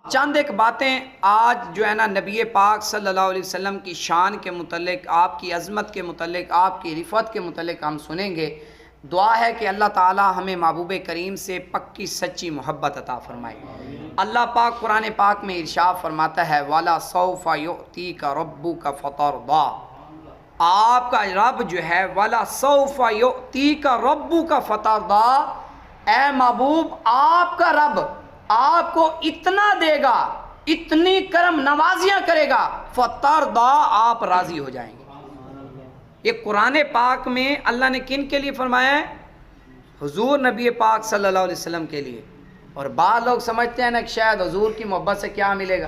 چند ایک باتیں آج جو ہے نا نبی پاک صلی اللہ علیہ وسلم کی شان کے متعلق، آپ کی عظمت کے متعلق، آپ کی رفعت کے متعلق ہم سنیں گے۔ دعا ہے کہ اللہ تعالی ہمیں محبوب کریم سے پکی سچی محبت عطا فرمائے۔ اللہ پاک قرآن پاک میں ارشاد فرماتا ہے وَلَا سَوْفَ يُؤْتِيكَ رَبُّكَ فَتَرْضَىٰ، آپ کا رب جو ہے وَلَا سَوْفَ يُؤْتِيكَ رَبُّكَ فَتَرْضَىٰ، اے محبوب آپ کا رب آپ کو اتنا دے گا، اتنی کرم نوازیاں کرے گا، فَتَرْضَىٰ، آپ راضی ہو جائیں گے۔ یہ قرآن پاک میں اللہ نے کن کے لیے فرمایا ہے؟ حضور نبی پاک صلی اللہ علیہ وسلم کے لیے۔ اور بعض لوگ سمجھتے ہیں نا کہ شاید حضور کی محبت سے کیا ملے گا،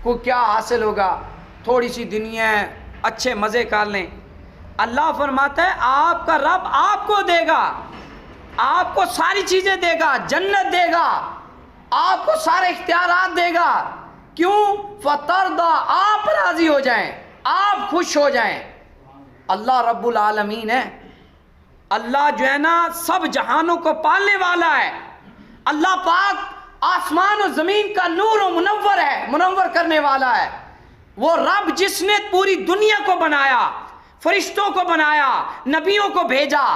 کو کیا حاصل ہوگا، تھوڑی سی دنیا ہے، اچھے مزے کر لیں۔ اللہ فرماتا ہے آپ کا رب آپ کو دے گا، آپ کو ساری چیزیں دے گا، جنت دے گا، آپ کو سارے اختیارات دے گا۔ کیوں؟ فَتَرْضَىٰ، آپ راضی ہو جائیں، آپ خوش ہو جائیں۔ اللہ رب العالمین ہے، اللہ جو ہے نا سب جہانوں کو پالنے والا ہے۔ اللہ پاک آسمان و زمین کا نور و منور ہے، منور کرنے والا ہے۔ وہ رب جس نے پوری دنیا کو بنایا، فرشتوں کو بنایا، نبیوں کو بھیجا،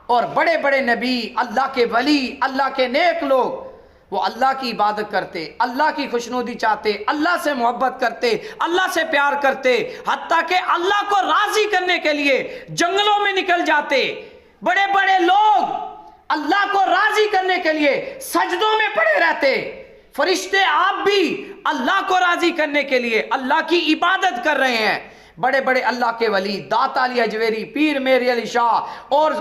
اور بڑے بڑے نبی، اللہ کے ولی، اللہ کے نیک لوگ، وہ اللہ کی عبادت کرتے، اللہ کی خوشنودی چاہتے، اللہ سے محبت کرتے، اللہ سے پیار کرتے، حتیٰ کہ اللہ کو راضی کرنے کے لیے جنگلوں میں نکل جاتے۔ بڑے بڑے لوگ اللہ کو راضی کرنے کے لیے سجدوں میں پڑے رہتے۔ فرشتے آپ بھی اللہ کو راضی کرنے کے لیے اللہ کی عبادت کر رہے ہیں۔ بڑے بڑے اللہ کے ولی، داتا علی اجویری، پیر میر علی شاہ، اور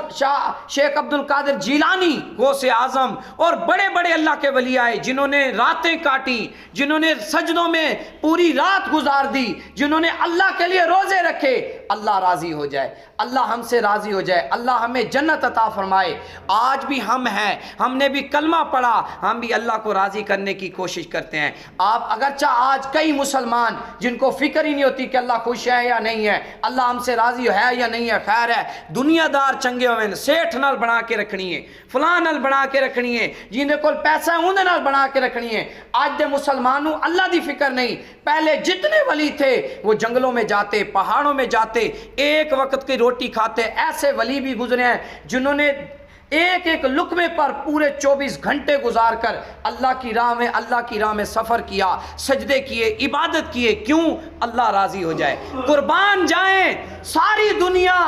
شیخ عبد القادر جیلانی غوث اعظم، اور بڑے بڑے اللہ کے ولی آئے جنہوں نے راتیں کاٹی، جنہوں نے سجدوں میں پوری رات گزار دی، جنہوں نے اللہ کے لیے روزے رکھے۔ اللہ راضی ہو جائے، اللہ ہم سے راضی ہو جائے، اللہ ہمیں جنت عطا فرمائے۔ آج بھی ہم ہیں، ہم نے بھی کلمہ پڑھا، ہم بھی اللہ کو راضی کرنے کی کوشش کرتے ہیں۔ آپ اگرچہ آج کئی مسلمان جن کو فکر ہی نہیں ہوتی کہ اللہ خوش ہے یا نہیں ہے، اللہ ہم سے راضی ہے یا نہیں ہے، خیر ہے، دنیا دار چنگے ہوئے، سیٹھ نال بنا کے رکھنی ہے، فلاں نال بنا کے رکھنی ہے، جن کو پیسہ ہے انہیں نال بنا کے رکھنی ہے۔ آج دے مسلمانوں اللہ دی فکر نہیں۔ پہلے جتنے ولی تھے وہ جنگلوں میں جاتے، پہاڑوں میں جاتے، ایک وقت کی روٹی کھاتے۔ ایسے ولی بھی گزرے ہیں جنہوں نے ایک ایک لقمے پر پورے 24 گھنٹے گزار کر اللہ کی راہ میں سفر کیا، سجدے کیے، عبادت کیے۔ کیوں؟ اللہ راضی ہو جائے۔ قربان جائیں، ساری دنیا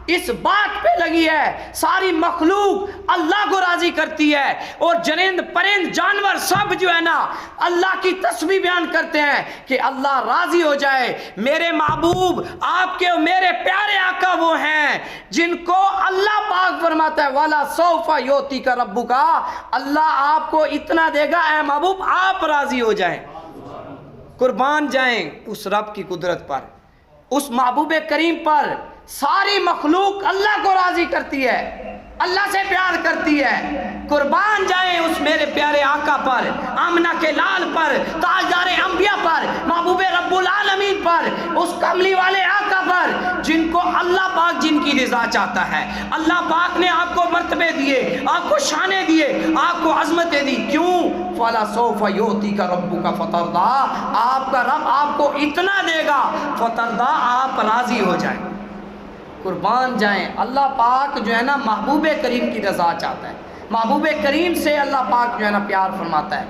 اس بات پہ لگی ہے، ساری مخلوق اللہ کو راضی کرتی ہے، اور جرند پرند جانور سب جو ہے نا اللہ کی تسبیح بیان کرتے ہیں کہ اللہ راضی ہو جائے۔ میرے محبوب، آپ کے میرے پیارے آقا وہ ہیں جن کو اللہ پاک فرماتا ہے وَلَا سَوْفَ يُؤْتِيكَ رَبُّكَ، اللہ آپ کو اتنا دے گا اے محبوب آپ راضی ہو جائیں۔ قربان جائیں اس رب کی قدرت پر، اس محبوب کریم پر۔ ساری مخلوق اللہ کو راضی کرتی ہے، اللہ سے پیار کرتی ہے۔ قربان جائیں اس میرے پیارے آقا پر، آمنہ کے لال پر، تاجدار انبیاء پر، محبوب رب العالمین پر، اس کملی والے آقا پر جن کو اللہ پاک جن کی رضا چاہتا ہے۔ اللہ پاک نے آپ کو مرتبے دیے، آپ کو شانے دیے، آپ کو عظمتیں دی۔ کیوں؟ فَلَا سَوْفَ يُؤْتِيكَ رَبُّكَ فَتَرْضَىٰ، آپ کا رب آپ کو اتنا دے گا فَتَرْضَىٰ، آپ راضی ہو جائیں۔ قربان جائیں، اللہ پاک جو ہے نا محبوب کریم کی رضا چاہتا ہے، محبوب کریم سے اللہ پاک جو ہے نا پیار فرماتا ہے۔